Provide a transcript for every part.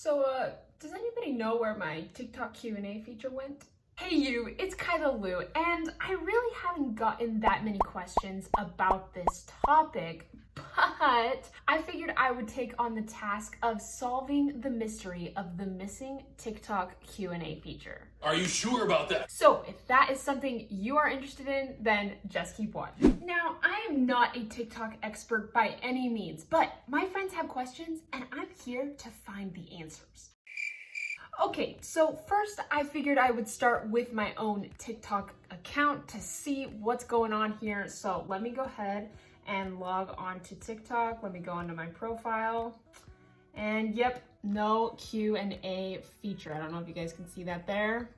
So, does anybody know where my TikTok Q&A feature went? Hey you, it's Kyla Lou, and I really haven't gotten that many questions about this topic, but I figured I would take on the task of solving the mystery of the missing TikTok Q&A feature. Are you sure about that? So if that is something you are interested in, then just keep watching. Now, I am not a TikTok expert by any means, but my friends have questions and I'm here to find the answers. Okay, so first I figured I would start with my own TikTok account to see what's going on here. So let me go ahead and log on to TikTok. Let me go onto my profile. And yep, no Q&A feature. I don't know if you guys can see that there.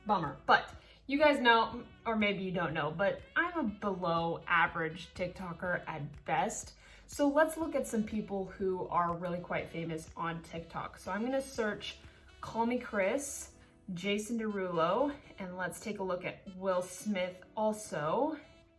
Bummer, but you guys know, or maybe you don't know, but I'm a below average TikToker at best. So let's look at some people who are really quite famous on TikTok. So I'm gonna search Call Me Chris, Jason Derulo, and let's take a look at Will Smith also.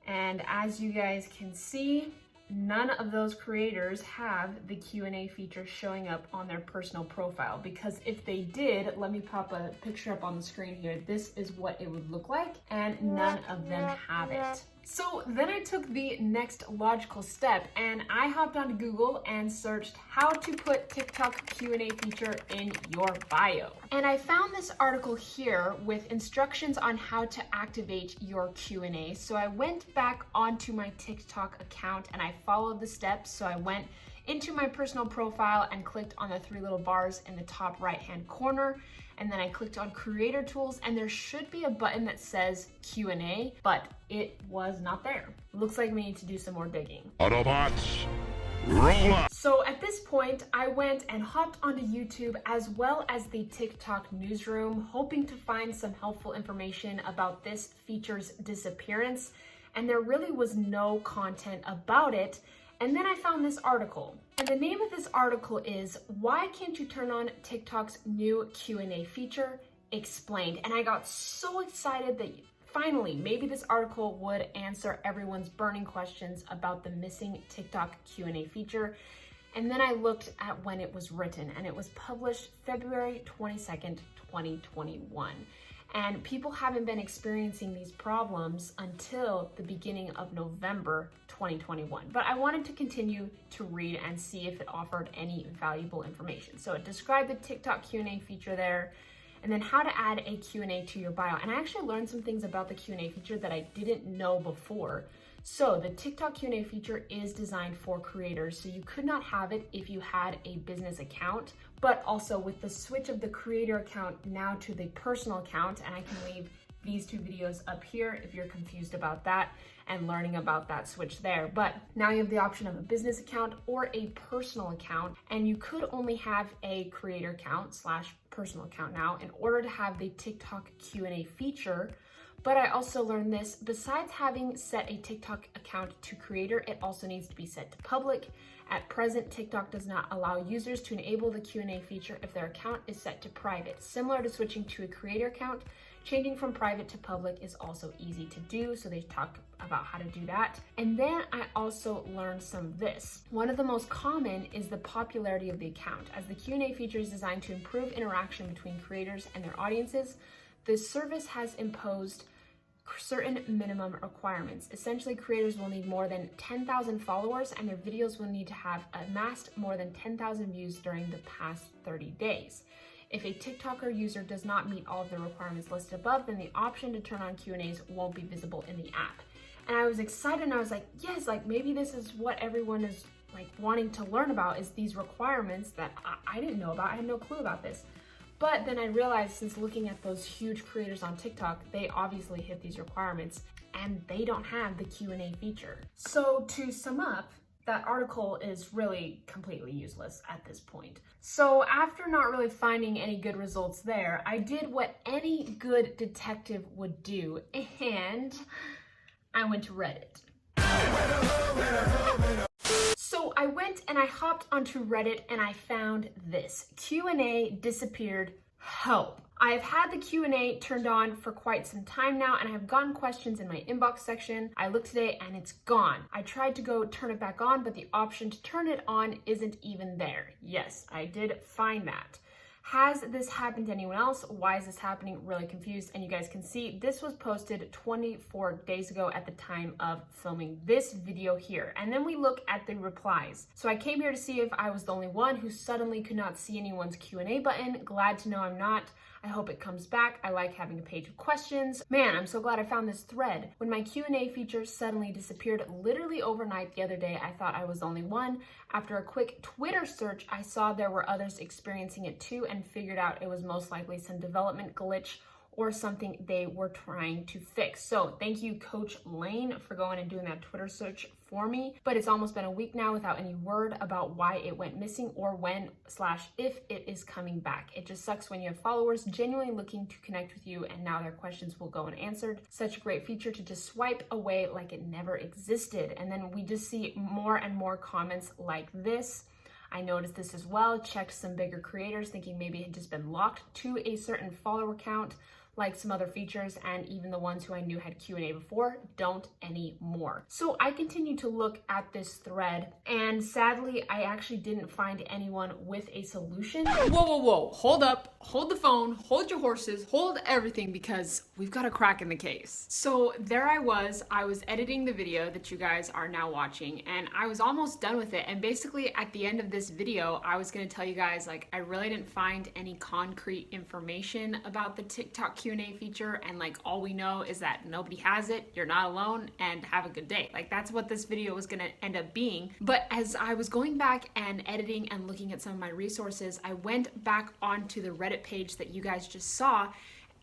And as you guys can see, none of those creators have the Q&A feature showing up on their personal profile, because if they did, let me pop a picture up on the screen here. This is what it would look like, and none of them have it. So then I took the next logical step and I hopped onto Google and searched how to put TikTok Q&A feature in your bio. And I found this article here with instructions on how to activate your Q&A. So I went back onto my TikTok account and I followed the steps. So I went into my personal profile and clicked on the three little bars in the top right-hand corner. And then I clicked on Creator Tools, and there should be a button that says Q&A, but it was not there. Looks like we need to do some more digging. Autobots, roll up! So at this point, I went and hopped onto YouTube as well as the TikTok newsroom, hoping to find some helpful information about this feature's disappearance, and there really was no content about it. And then I found this article, and the name of this article is "Why Can't You Turn On TikTok's New Q&A Feature? Explained." And I got so excited that finally, maybe this article would answer everyone's burning questions about the missing TikTok Q&A feature. And then I looked at when it was written, and it was published February 22nd, 2021. And people haven't been experiencing these problems until the beginning of November 2021. But I wanted to continue to read and see if it offered any valuable information. So it described the TikTok Q&A feature there, and then how to add a Q&A to your bio. And I actually learned some things about the Q&A feature that I didn't know before. So the TikTok Q&A feature is designed for creators, so you could not have it if you had a business account, but also with the switch of the creator account now to the personal account, and I can leave these two videos up here if you're confused about that and learning about that switch there. But now you have the option of a business account or a personal account, and you could only have a creator account / personal account now in order to have the TikTok Q&A feature. But I also learned this, besides having set a TikTok account to creator, it also needs to be set to public. At present, TikTok does not allow users to enable the Q&A feature if their account is set to private. Similar to switching to a creator account, changing from private to public is also easy to do, so they talk about how to do that. And then I also learned some of this. One of the most common is the popularity of the account. As the Q&A feature is designed to improve interaction between creators and their audiences, the service has imposed certain minimum requirements. Essentially, creators will need more than 10,000 followers and their videos will need to have amassed more than 10,000 views during the past 30 days. If a TikToker user does not meet all of the requirements listed above, then the option to turn on Q&As won't be visible in the app. And I was excited and I was like, yes, like maybe this is what everyone is like wanting to learn about, is these requirements that I didn't know about. I had no clue about this. But then I realized, since looking at those huge creators on TikTok, they obviously hit these requirements and they don't have the Q&A feature. So to sum up, that article is really completely useless at this point. So after not really finding any good results there, I did what any good detective would do, and I went to Reddit. So I went and I hopped onto Reddit and I found this: Q&A disappeared, help. I've had the Q&A turned on for quite some time now, and I have gotten questions in my inbox section. I looked today and it's gone. I tried to go turn it back on, but the option to turn it on isn't even there. Yes, I did find that. Has this happened to anyone else? Why is this happening? Really confused. And you guys can see this was posted 24 days ago at the time of filming this video here. And then we look at the replies. So I came here to see if I was the only one who suddenly could not see anyone's Q&A button. Glad to know I'm not. I hope it comes back. I like having a page of questions. Man, I'm so glad I found this thread. When my Q&A feature suddenly disappeared literally overnight the other day, I thought I was the only one. After a quick Twitter search, I saw there were others experiencing it too and figured out it was most likely some development glitch or something they were trying to fix. So thank you, Coach Lane, for going and doing that Twitter search for me. But it's almost been a week now without any word about why it went missing or when/if it is coming back. It just sucks when you have followers genuinely looking to connect with you and now their questions will go unanswered. Such a great feature to just swipe away like it never existed. And then we just see more and more comments like this. I noticed this as well, checked some bigger creators thinking maybe it had just been locked to a certain follower count, like some other features, and even the ones who I knew had Q&A before don't anymore. So I continued to look at this thread, and sadly, I actually didn't find anyone with a solution. Whoa. Hold up, hold the phone, hold your horses, hold everything, because we've got a crack in the case. So there I was editing the video that you guys are now watching, and I was almost done with it. And basically at the end of this video, I was gonna tell you guys, like, I really didn't find any concrete information about the TikTok Q&A feature, and like all we know is that nobody has it, you're not alone, and have a good day. Like that's what this video was gonna end up being. But as I was going back and editing and looking at some of my resources, I went back onto the Reddit page that you guys just saw,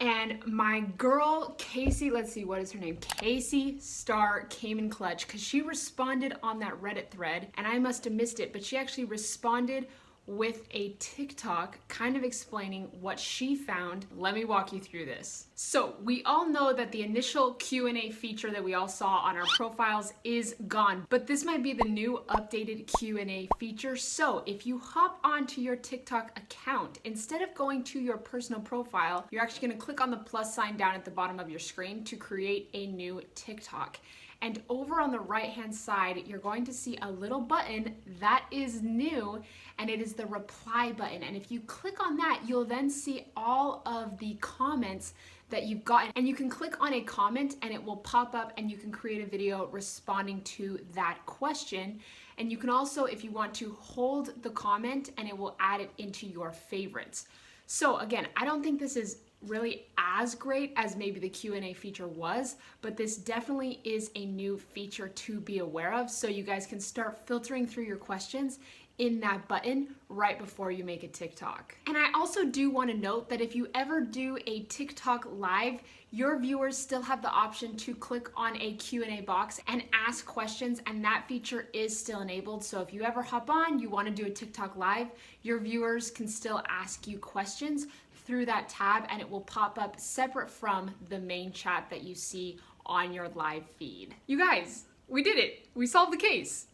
and my girl Casey, let's see, what is her name? Casey Star came in clutch because she responded on that Reddit thread, and I must have missed it, but she actually responded with a TikTok kind of explaining what she found. Let me walk you through this. So we all know that the initial Q&A feature that we all saw on our profiles is gone, but this might be the new updated Q&A feature. So if you hop onto your TikTok account, instead of going to your personal profile, you're actually gonna click on the plus sign down at the bottom of your screen to create a new TikTok. And over on the right-hand side, you're going to see a little button that is new, and it is the reply button. And if you click on that, you'll then see all of the comments that you've gotten. And you can click on a comment and it will pop up and you can create a video responding to that question. And you can also, if you want to, hold the comment and it will add it into your favorites. So again, I don't think this is really as great as maybe the Q&A feature was, but this definitely is a new feature to be aware of, so you guys can start filtering through your questions in that button right before you make a TikTok. And I also do want to note that if you ever do a TikTok live, your viewers still have the option to click on a Q&A box and ask questions, and that feature is still enabled. So if you ever hop on, you want to do a TikTok live, your viewers can still ask you questions through that tab, and it will pop up separate from the main chat that you see on your live feed. You guys, we did it. We solved the case.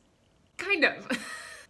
Kind of.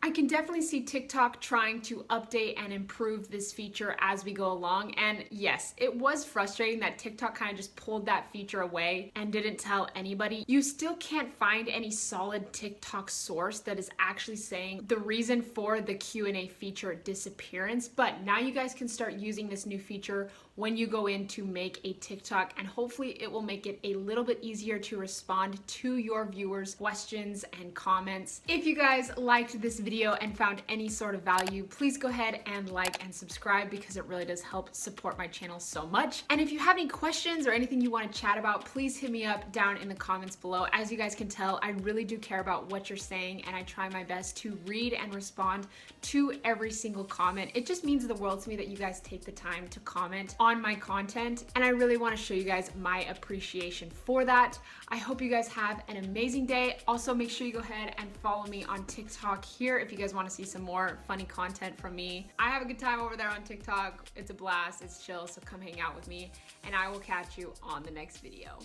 I can definitely see TikTok trying to update and improve this feature as we go along. And yes, it was frustrating that TikTok kind of just pulled that feature away and didn't tell anybody. You still can't find any solid TikTok source that is actually saying the reason for the Q&A feature disappearance. But now you guys can start using this new feature when you go in to make a TikTok, and hopefully it will make it a little bit easier to respond to your viewers' questions and comments. If you guys liked this video and found any sort of value, please go ahead and like and subscribe, because it really does help support my channel so much. And if you have any questions or anything you want to chat about, please hit me up down in the comments below. As you guys can tell, I really do care about what you're saying, and I try my best to read and respond to every single comment. It just means the world to me that you guys take the time to comment on my content, and I really want to show you guys my appreciation for that. I hope you guys have an amazing day. Also, make sure you go ahead and follow me on TikTok here if you guys want to see some more funny content from me. I have a good time over there on TikTok. It's a blast, it's chill, so come hang out with me, and I will catch you on the next video.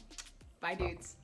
Bye, dudes.